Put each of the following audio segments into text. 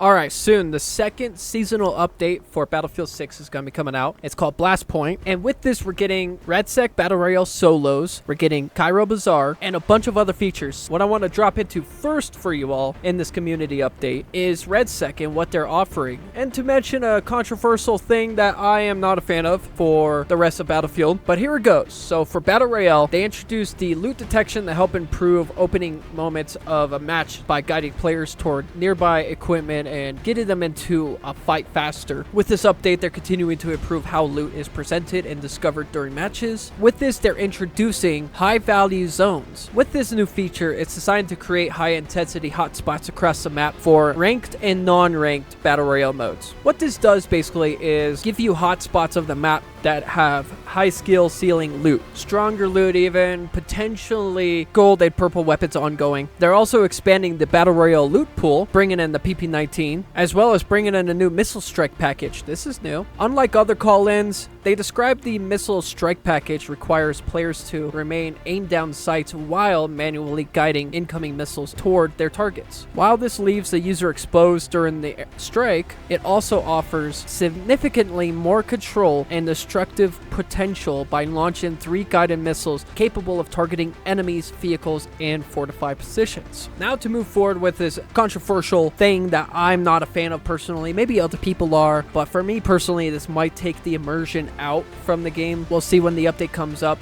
Alright, soon the second seasonal update for Battlefield 6 is going to be coming out. It's called Blast Point, and with this we're getting RedSec Battle Royale solos, we're getting Cairo Bazaar, and a bunch of other features. What I want to drop into first for you all in this community update is RedSec and what they're offering. And to mention a controversial thing that I am not a fan of for the rest of Battlefield, but here it goes. So for Battle Royale, they introduced the loot detection to help improve opening moments of a match by guiding players toward nearby equipment and getting them into a fight faster. With this update, they're continuing to improve how loot is presented and discovered during matches. With this, they're introducing high-value zones. With this new feature, it's designed to create high-intensity hotspots across the map for ranked and non-ranked Battle Royale modes. What this does basically is give you hotspots of the map that have high skill ceiling loot, stronger loot even, potentially gold and purple weapons ongoing. They're also expanding the Battle Royale loot pool, bringing in the PP-19, as well as bringing in a new missile strike package. This is new. Unlike other call-ins, they describe the missile strike package requires players to remain aimed down sights while manually guiding incoming missiles toward their targets. While this leaves the user exposed during the strike, it also offers significantly more control and destructive potential by launching 3 guided missiles capable of targeting enemies, vehicles, and fortified positions. Now to move forward with this controversial thing that I'm not a fan of personally, maybe other people are, but for me personally, this might take the immersion out from the game. We'll see when the update comes up,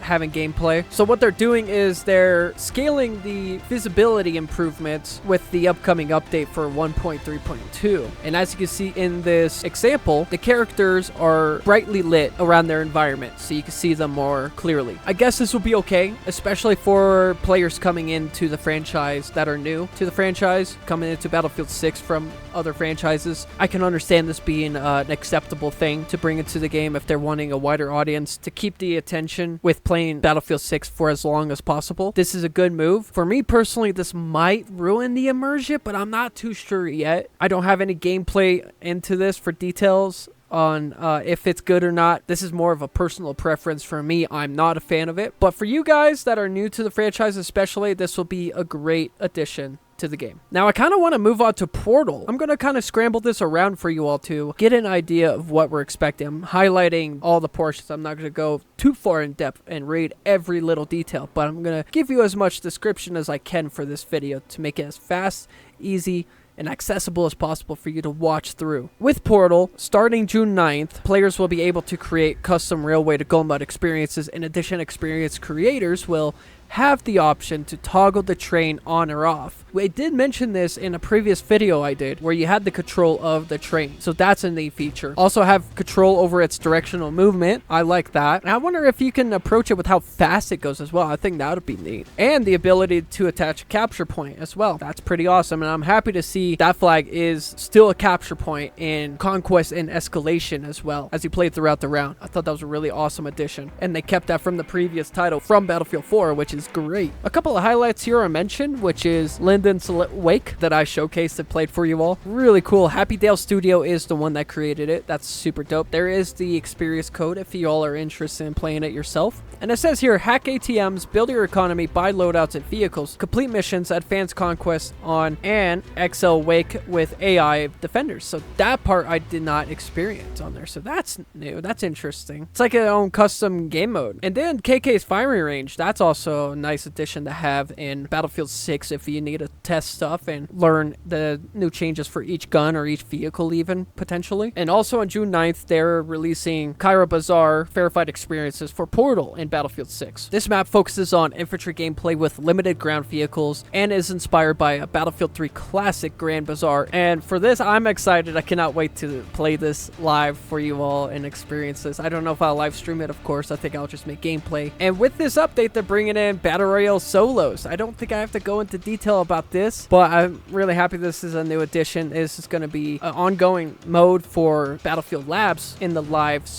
having gameplay. So what they're doing is they're scaling the visibility improvements with the upcoming update for 1.3.2. And as you can see in this example, the characters are brightly lit around their environment, so you can see them more clearly. I guess this will be okay, especially for players coming into the franchise that are new to the franchise, coming into Battlefield 6 from other franchises. I can understand this being an acceptable thing to bring into the game if they're wanting a wider audience to keep the attention with playing Battlefield 6 for as long as possible. This is a good move. For me personally, this might ruin the immersion, but I'm not too sure yet. I don't have any gameplay into this for details on if it's good or not. This is more of a personal preference for me. I'm not a fan of it, but for you guys that are new to the franchise especially, this will be a great addition to the game. Now I kind of want to move on to Portal. I'm going to kind of scramble this around for you all to get an idea of what we're expecting. I'm highlighting all the portions. I'm not going to go too far in depth and read every little detail, but I'm going to give you as much description as I can for this video to make it as fast, easy, and accessible as possible for you to watch through. With Portal, starting June 9th, players will be able to create custom Railway to Gold mode experiences. In addition, experience creators will have the option to toggle the train on or off. We did mention this in a previous video I did where you had the control of the train, so that's a neat feature. Also have control over its directional movement. I like that. And I wonder if you can approach it with how fast it goes as well. I think that would be neat. And the ability to attach a capture point as well. That's pretty awesome, and I'm happy to see that flag is still a capture point in Conquest and Escalation as well as you play throughout the round. I thought that was a really awesome addition, and they kept that from the previous title from Battlefield 4, which is great. A couple of highlights here are mentioned, which is Linden's Wake that I showcased and played for you all. Really cool. Happy Dale Studio is the one that created it. That's super dope. There is the experience code if you all are interested in playing it yourself. And it says here, hack ATMs, build your economy, buy loadouts and vehicles, complete missions, advance conquest on, and XL Wake with AI defenders. So that part I did not experience on there. So that's new. That's interesting. It's like an own custom game mode. And then KK's firing range. That's also a nice addition to have in Battlefield 6 if you need to test stuff and learn the new changes for each gun or each vehicle even, potentially. And also on June 9th, they're releasing Cairo Bazaar verified experiences for Portal in Battlefield 6. This map focuses on infantry gameplay with limited ground vehicles and is inspired by a Battlefield 3 classic Grand Bazaar. And for this, I'm excited. I cannot wait to play this live for you all and experience this. I don't know if I'll live stream it, of course. I think I'll just make gameplay. And with this update, they're bringing in Battle Royale solos. I don't think I have to go into detail about this, but I'm really happy this is a new addition. This is going to be an ongoing mode for Battlefield Labs in the live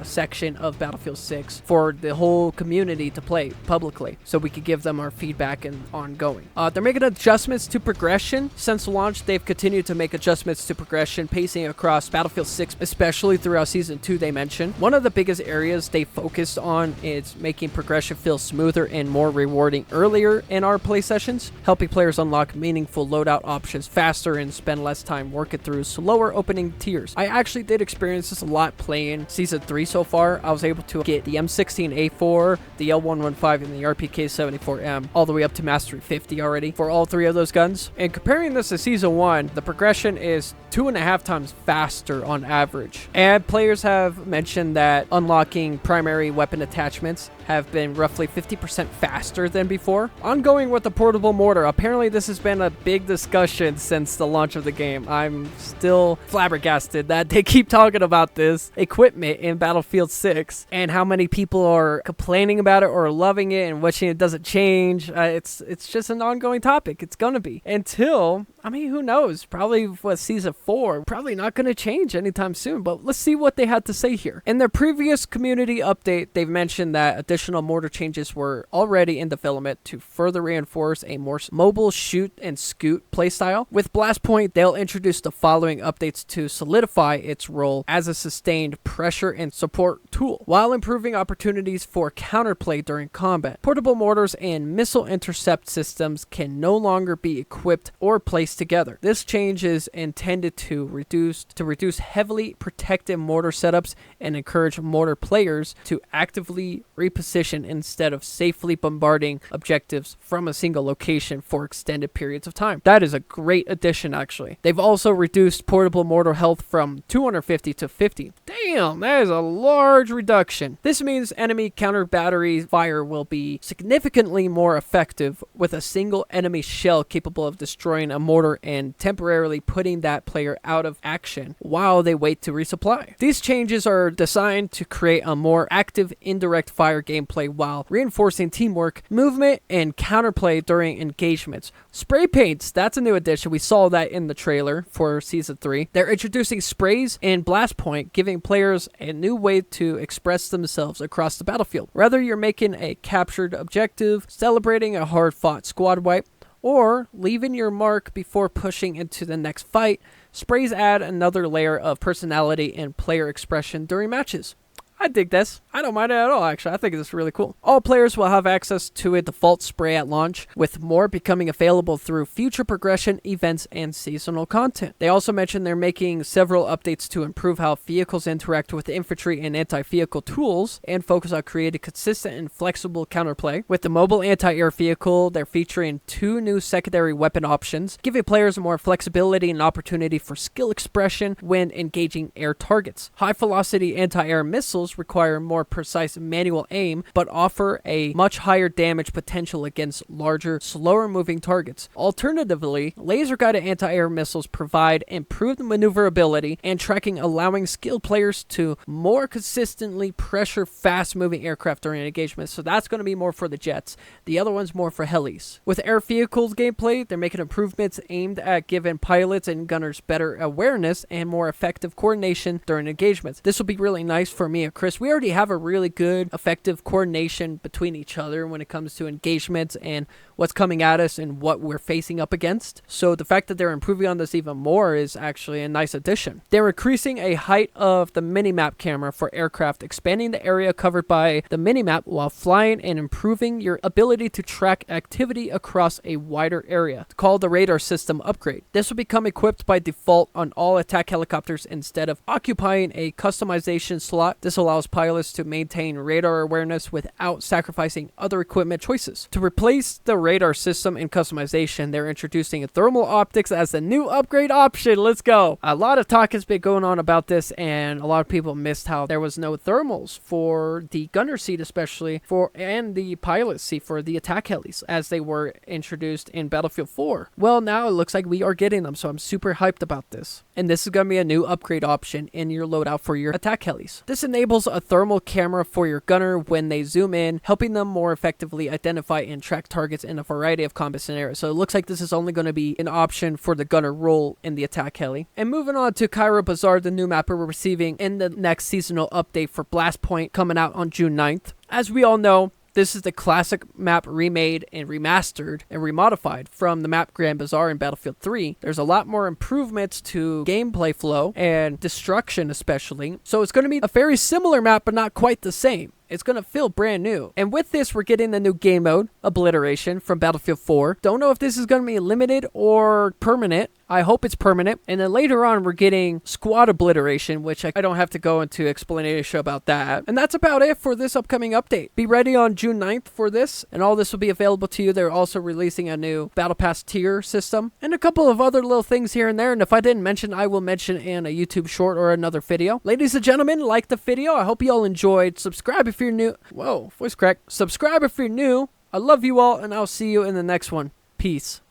section of Battlefield 6 for the whole community to play publicly, so we could give them our feedback and ongoing. They're making adjustments to progression. Since launch, they've continued to make adjustments to progression, pacing across Battlefield 6, especially throughout Season 2, they mentioned. One of the biggest areas they focused on is making progression feel smoother and more more rewarding earlier in our play sessions, helping players unlock meaningful loadout options faster and spend less time working through slower opening tiers. I actually did experience this a lot playing Season 3 so far. I was able to get the M16A4, the L115, and the RPK-74M all the way up to Mastery 50 already for all three of those guns. And comparing this to Season 1, the progression is 2.5 times faster on average. And players have mentioned that unlocking primary weapon attachments have been roughly 50% faster than before. Ongoing with the portable mortar, apparently this has been a big discussion since the launch of the game. I'm still flabbergasted that they keep talking about this equipment in Battlefield 6 and how many people are complaining about it or loving it and wishing it doesn't change. It's just an ongoing topic. It's gonna be until, I mean, who knows? Probably with Season 4, probably not gonna change anytime soon, but let's see what they had to say here. In their previous community update, they've mentioned that additional mortar changes were already in development to further reinforce a more mobile shoot and scoot playstyle. With Blast Point, they'll introduce the following updates to solidify its role as a sustained pressure and support tool, while improving opportunities for counterplay during combat. Portable mortars and missile intercept systems can no longer be equipped or placed together. This change is intended to reduce heavily protected mortar setups and encourage mortar players to actively reposition instead of safely bombarding objectives from a single location for extended periods of time. That is a great addition, actually. They've also reduced portable mortar health from 250 to 50. Damn, that is a large reduction. This means enemy counter battery fire will be significantly more effective with a single enemy shell capable of destroying a mortar and temporarily putting that player out of action while they wait to resupply. These changes are designed to create a more active indirect fire gameplay while reinforcing teamwork, movement, and counterplay during engagements. Spray paints, that's a new addition. We saw that in the trailer for Season 3. They're introducing sprays in Blast Point, giving players a new way to express themselves across the battlefield. Whether you're making a captured objective, celebrating a hard-fought squad wipe, or leaving your mark before pushing into the next fight, sprays add another layer of personality and player expression during matches. I dig this. I don't mind it at all, actually. I think it's really cool. All players will have access to a default spray at launch, with more becoming available through future progression, events, and seasonal content. They also mentioned they're making several updates to improve how vehicles interact with infantry and anti-vehicle tools, and focus on creating consistent and flexible counterplay. With the mobile anti-air vehicle, they're featuring 2 new secondary weapon options, giving players more flexibility and opportunity for skill expression when engaging air targets. High-velocity anti-air missiles require more precise manual aim, but offer a much higher damage potential against larger, slower moving targets. Alternatively, laser-guided anti-air missiles provide improved maneuverability and tracking, allowing skilled players to more consistently pressure fast-moving aircraft during engagement. So that's going to be more for the jets. The other one's more for helis. With air vehicles gameplay, they're making improvements aimed at giving pilots and gunners better awareness and more effective coordination during engagements. This will be really nice for me and Chris. We already have a really good, effective coordination between each other when it comes to engagements and what's coming at us and what we're facing up against. So the fact that they're improving on this even more is actually a nice addition. They're increasing a height of the minimap camera for aircraft, expanding the area covered by the minimap while flying and improving your ability to track activity across a wider area, called the radar system upgrade. This will become equipped by default on all attack helicopters instead of occupying a customization slot. This allows pilots to maintain radar awareness without sacrificing other equipment choices. To replace the radar system in customization, they're introducing thermal optics as a new upgrade option. Let's go. A lot of talk has been going on about this, and a lot of people missed how there was no thermals for the gunner seat, especially and the pilot seat for the attack helis as they were introduced in Battlefield 4. Well, now it looks like we are getting them, so I'm super hyped about this. And this is going to be a new upgrade option in your loadout for your attack helis. This enables a thermal camera for your gunner when they zoom in, helping them more effectively identify and track targets in a variety of combat scenarios. So it looks like this is only going to be an option for the gunner role in the attack heli. And moving on to Cairo Bazaar, the new map we're receiving in the next seasonal update for Blast Point coming out on June 9th. As we all know, this is the classic map remade and remastered and remodified from the map Grand Bazaar in Battlefield 3. There's a lot more improvements to gameplay flow and destruction especially. So it's going to be a very similar map, but not quite the same. It's going to feel brand new. And with this, we're getting the new game mode, Obliteration, from Battlefield 4. Don't know if this is going to be limited or permanent. I hope it's permanent. And then later on, we're getting Squad Obliteration, which I don't have to go into explanation about that. And that's about it for this upcoming update. Be ready on June 9th for this, and all this will be available to you. They're also releasing a new Battle Pass tier system and a couple of other little things here and there. And if I didn't mention, I will mention in a YouTube short or another video. Ladies and gentlemen, like the video. I hope you all enjoyed. Subscribe if you're new. Whoa, voice crack. Subscribe if you're new. I love you all, and I'll see you in the next one. Peace.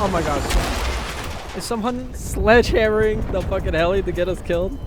Oh my gosh. Is someone sledgehammering the fucking heli to get us killed?